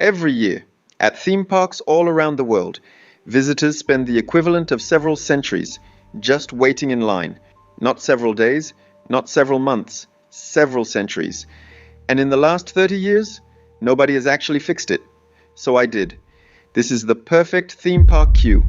Every year, at theme parks all around the world, visitors spend the equivalent of several centuries just waiting in line. Not several days, not several months, several centuries. And in the last 30 years, nobody has actually fixed it. So I did. This is the perfect theme park queue.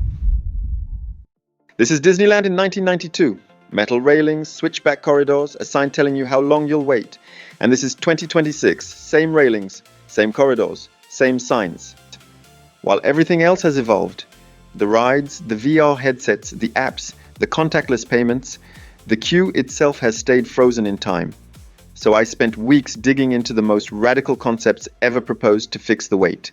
This is Disneyland in 1992. Metal railings, switchback corridors, a sign telling you how long you'll wait. And this is 2026. Same railings, same corridors, same signs. While everything else has evolved, the rides, the VR headsets, the apps, the contactless payments, the queue itself has stayed frozen in time. So I spent weeks digging into the most radical concepts ever proposed to fix the wait.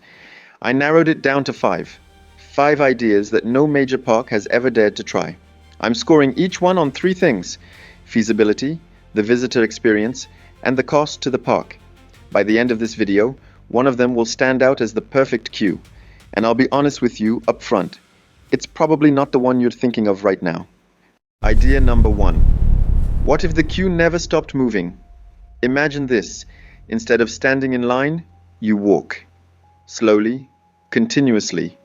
I narrowed it down to 5. 5 ideas that no major park has ever dared to try. I'm scoring each one on 3 things: feasibility, the visitor experience, and the cost to the park. By the end of this video, one of them will stand out as the perfect queue. And I'll be honest with you up front, it's probably not the one you're thinking of right now. Idea number 1. What if the queue never stopped moving? Imagine this. Instead of standing in line, you walk. Slowly, continuously,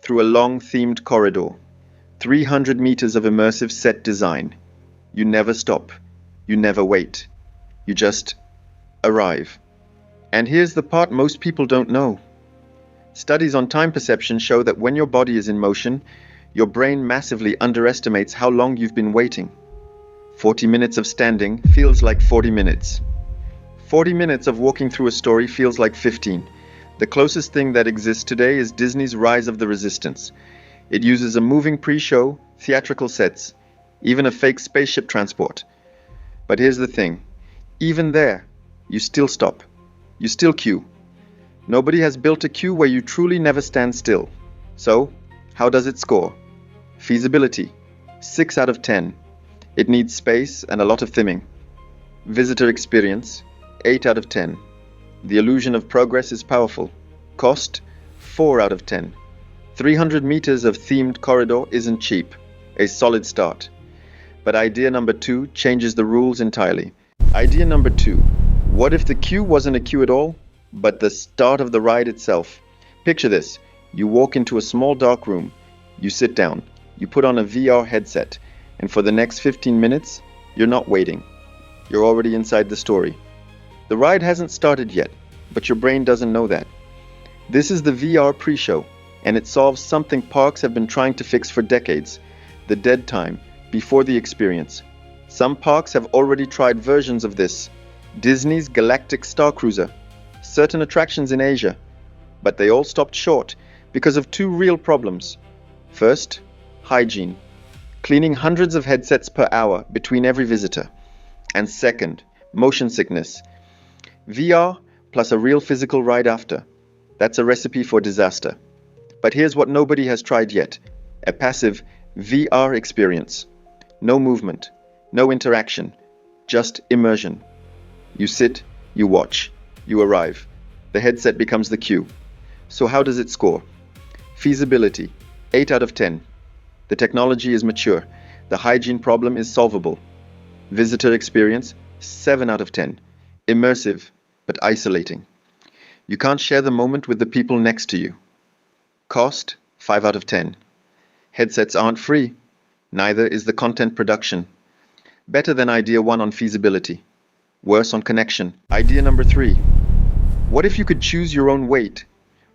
through a long themed corridor. 300 meters of immersive set design. You never stop. You never wait. You just arrive. And here's the part most people don't know. Studies on time perception show that when your body is in motion, your brain massively underestimates how long you've been waiting. 40 minutes of standing feels like 40 minutes. 40 minutes of walking through a story feels like 15. The closest thing that exists today is Disney's Rise of the Resistance. It uses a moving pre-show, theatrical sets, even a fake spaceship transport. But here's the thing. Even there, you still stop. You still queue. Nobody has built a queue where you truly never stand still. So, how does it score? Feasibility, 6 out of 10. It needs space and a lot of theming. Visitor experience, 8 out of 10. The illusion of progress is powerful. Cost, 4 out of 10. 300 meters of themed corridor isn't cheap. A solid start. But idea number 2 changes the rules entirely. Idea number 2. What if the queue wasn't a queue at all, but the start of the ride itself? Picture this. You walk into a small dark room. You sit down. You put on a VR headset. And for the next 15 minutes, you're not waiting. You're already inside the story. The ride hasn't started yet, but your brain doesn't know that. This is the VR pre-show, and it solves something parks have been trying to fix for decades: the dead time before the experience. Some parks have already tried versions of this. Disney's Galactic Star Cruiser, certain attractions in Asia, but they all stopped short because of 2 real problems. First, hygiene, cleaning hundreds of headsets per hour between every visitor. And second, motion sickness. VR plus a real physical ride after. That's a recipe for disaster. But here's what nobody has tried yet: a passive VR experience. No movement, no interaction, just immersion. You sit, you watch, you arrive. The headset becomes the queue. So how does it score? Feasibility, 8 out of 10. The technology is mature. The hygiene problem is solvable. Visitor experience, 7 out of 10. Immersive, but isolating. You can't share the moment with the people next to you. Cost, 5 out of 10. Headsets aren't free. Neither is the content production. Better than idea 1 on feasibility. Worse on connection. Idea number 3. What if you could choose your own wait?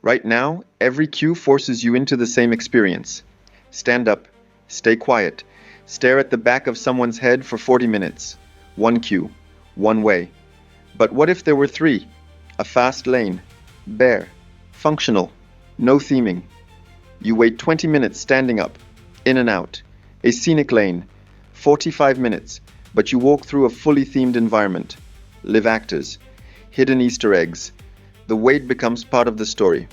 Right now, every queue forces you into the same experience. Stand up, stay quiet, stare at the back of someone's head for 40 minutes. 1 queue, 1 way. But what if there were 3? A fast lane, bare, functional, no theming. You wait 20 minutes standing up, in and out. A scenic lane, 45 minutes, but you walk through a fully themed environment. Live actors, hidden Easter eggs. The wait becomes part of the story.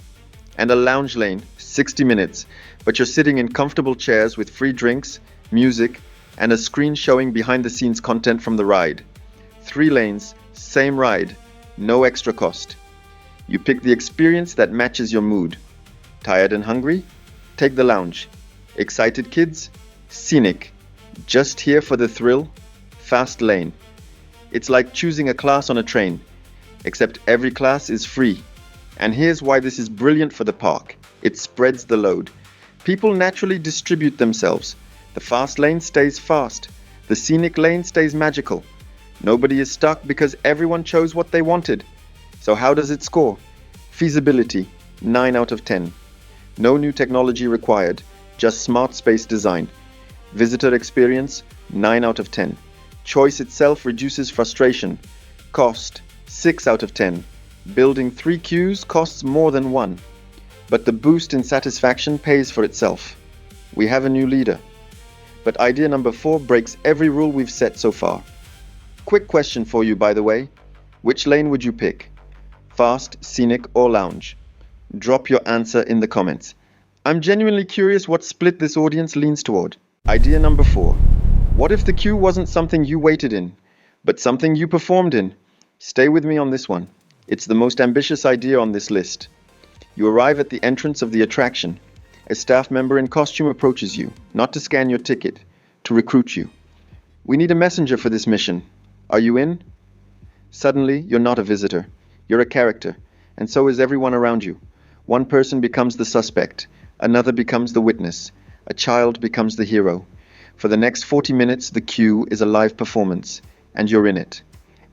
And a lounge lane, 60 minutes, but you're sitting in comfortable chairs with free drinks, music, and a screen showing behind-the-scenes content from the ride. 3 lanes, same ride, no extra cost. You pick the experience that matches your mood. Tired and hungry? Take the lounge. Excited kids? Scenic. Just here for the thrill? Fast lane. It's like choosing a class on a train, except every class is free And here's why this is brilliant for the park. It spreads the load. People naturally distribute themselves. The fast lane stays fast. The scenic lane stays magical. Nobody is stuck because everyone chose what they wanted. So how does it score? Feasibility, 9 out of 10. No new technology required, just smart space design. Visitor experience, 9 out of 10. Choice itself reduces frustration. Cost, 6 out of 10. Building 3 queues costs more than 1. But the boost in satisfaction pays for itself. We have a new leader. But idea number 4 breaks every rule we've set so far. Quick question for you, by the way. Which lane would you pick? Fast, scenic, or lounge? Drop your answer in the comments. I'm genuinely curious what split this audience leans toward. Idea number 4. What if the queue wasn't something you waited in, but something you performed in? Stay with me on this one. It's the most ambitious idea on this list. You arrive at the entrance of the attraction. A staff member in costume approaches you, not to scan your ticket, to recruit you. We need a messenger for this mission. Are you in? Suddenly, you're not a visitor. You're a character, and so is everyone around you. One person becomes the suspect, another becomes the witness, a child becomes the hero. For the next 40 minutes, the queue is a live performance, and you're in it.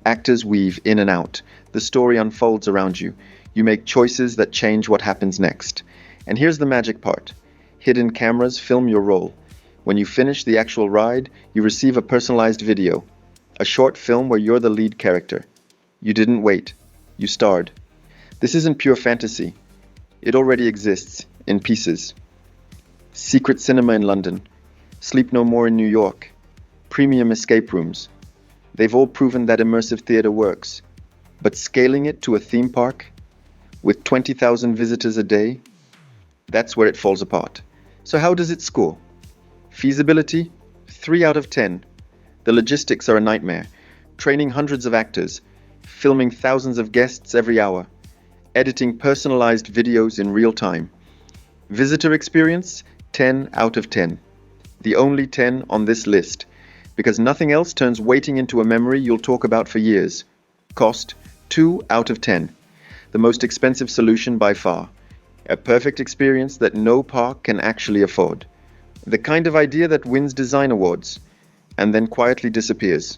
Actors weave in and out. The story unfolds around you. You make choices that change what happens next. And here's the magic part. Hidden cameras film your role. When you finish the actual ride, you receive a personalized video, a short film where you're the lead character. You didn't wait. You starred. This isn't pure fantasy. It already exists, in pieces. Secret cinema in London. Sleep No More in New York. Premium escape rooms. They've all proven that immersive theater works. But scaling it to a theme park, with 20,000 visitors a day, that's where it falls apart. So how does it score? Feasibility, 3 out of 10. The logistics are a nightmare. Training hundreds of actors, filming thousands of guests every hour, editing personalized videos in real time. Visitor experience, 10 out of 10. The only 10 on this list, because nothing else turns waiting into a memory you'll talk about for years. Cost, 2 out of 10. The most expensive solution by far. A perfect experience that no park can actually afford. The kind of idea that wins design awards and then quietly disappears.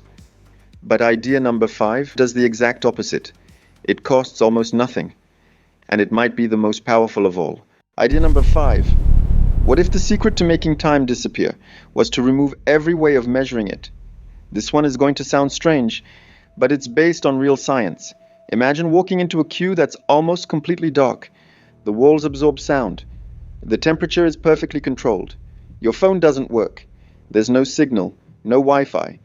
But idea number 5 does the exact opposite. It costs almost nothing, and it might be the most powerful of all. Idea number 5. What if the secret to making time disappear was to remove every way of measuring it? This one is going to sound strange, but it's based on real science. Imagine walking into a queue that's almost completely dark. The walls absorb sound. The temperature is perfectly controlled. Your phone doesn't work. There's no signal, no Wi-Fi.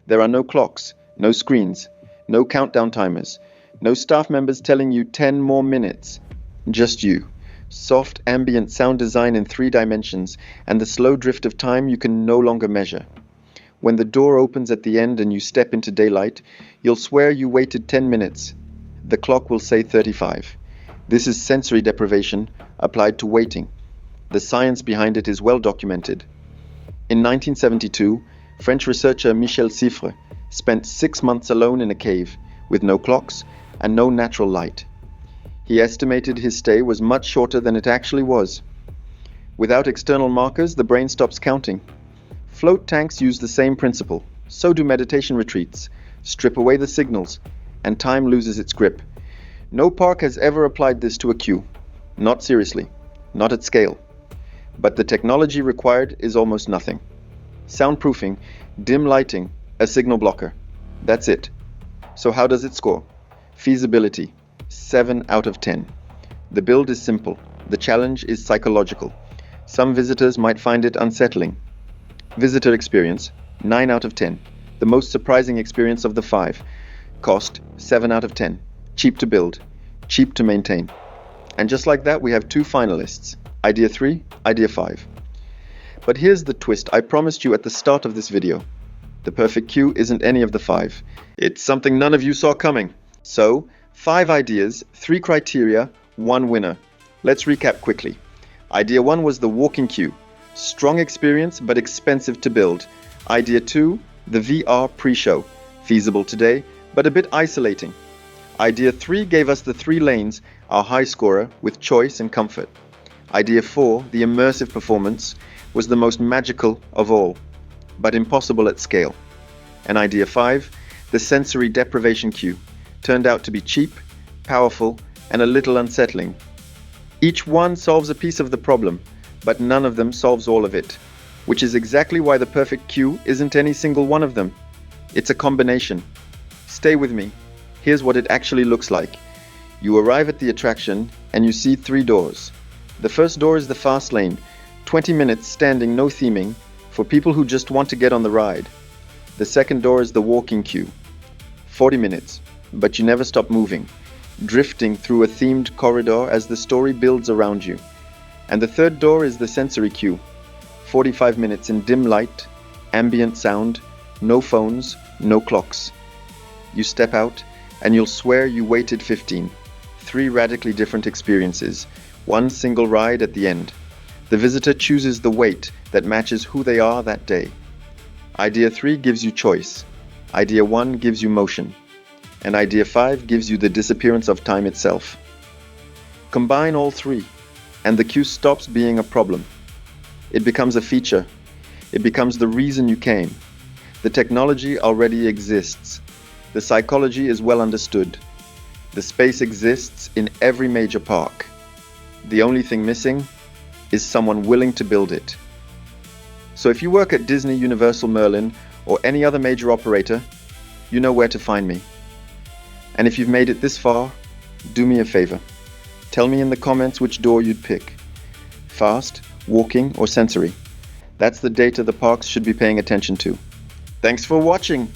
There are no clocks, no screens, no countdown timers, no staff members telling you 10 more minutes. Just you. Soft ambient sound design in 3 dimensions, and the slow drift of time you can no longer measure. When the door opens at the end and you step into daylight, you'll swear you waited 10 minutes. The clock will say 35. This is sensory deprivation applied to waiting. The science behind it is well documented. In 1972, French researcher Michel Siffre spent 6 months alone in a cave with no clocks and no natural light. He estimated his stay was much shorter than it actually was. Without external markers, the brain stops counting. Float tanks use the same principle. So do meditation retreats. Strip away the signals, and time loses its grip. No park has ever applied this to a queue. Not seriously. Not at scale. But the technology required is almost nothing. Soundproofing, dim lighting, a signal blocker. That's it. So how does it score? Feasibility, 7 out of 10. The build is simple. The challenge is psychological. Some visitors might find it unsettling. Visitor experience, 9 out of 10. The most surprising experience of the 5. Cost, 7 out of 10. Cheap to build, cheap to maintain. And just like that, we have 2 finalists. Idea 3, Idea 5. But here's the twist I promised you at the start of this video. The perfect queue isn't any of the 5. It's something none of you saw coming. So, 5 ideas, 3 criteria, 1 winner. Let's recap quickly. Idea 1 was the walking queue. Strong experience but expensive to build. Idea 2, the VR pre-show. Feasible today, but a bit isolating. Idea 3 gave us the 3 lanes, our high scorer, with choice and comfort. Idea 4, the immersive performance, was the most magical of all, but impossible at scale. And Idea 5, the sensory deprivation queue, turned out to be cheap, powerful, and a little unsettling. Each one solves a piece of the problem, but none of them solves all of it, which is exactly why the perfect queue isn't any single one of them. It's a combination. Stay with me. Here's what it actually looks like. You arrive at the attraction and you see 3 doors. The first door is the fast lane, 20 minutes standing, no theming, for people who just want to get on the ride. The second door is the walking queue, 40 minutes, but you never stop moving, drifting through a themed corridor as the story builds around you. And the third door is the sensory queue, 45 minutes in dim light, ambient sound, no phones, no clocks. You step out and you'll swear you waited 15. 3 radically different experiences, one single ride at the end. The visitor chooses the wait that matches who they are that day. Idea 3 gives you choice. Idea 1 gives you motion. And Idea 5 gives you the disappearance of time itself. Combine all 3, and the queue stops being a problem. It becomes a feature. It becomes the reason you came. The technology already exists. The psychology is well understood. The space exists in every major park. The only thing missing is someone willing to build it. So if you work at Disney, Universal, Merlin, or any other major operator, you know where to find me. And if you've made it this far, do me a favor. Tell me in the comments which door you'd pick. Fast, walking, or sensory. That's the data the parks should be paying attention to. Thanks for watching!